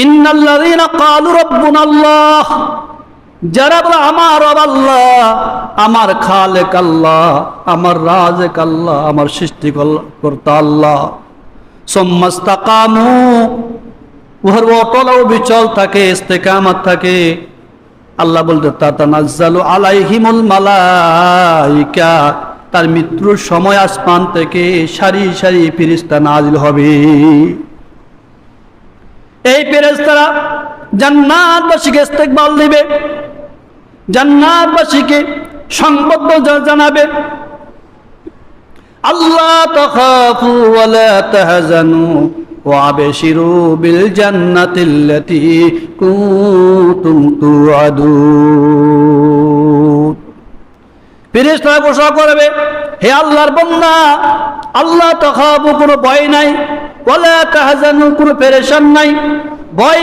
ইন্নাল্লাযীনা ক্বালু রাব্বুনাল্লাহ, যারা বলে আমার রব আল্লাহ, আমার খালেক আল্লাহ, আমার রাযিক আল্লাহ, আমার সৃষ্টিকর্তা আল্লাহ, সুম্মা ইসতাকামু, উহার অটল ও বিচল থাকে, ইস্তেকামত থাকে। আল্লাহ বলতে তাতানাজ্জালু আলাইহিমুল মালাইকা, তার মৃত্যুর সময় আসমান থেকে সারি সারি ফেরেশতা নাজিল হবে। এই ফেরেশতারা জান্নাতবাসীকে ইস্তেকবাল দিবে, জান্নাতবাসীকে সংবাদ জানাবে, আল্লাহ তাখাফু ওয়া লা তাহজানু ওয়া আবশিরু বিল জান্নাতিল্লাতী কুনতুম তুআদুন। ফেরেশতারা ঘোষণা করবে, হে আল্লাহর বান্দা, আল্লাহ তাখাফু, কোনো ভয় নাই, ওয়া লা তাহজানু, কোনো পেরেশান নাই, ভয়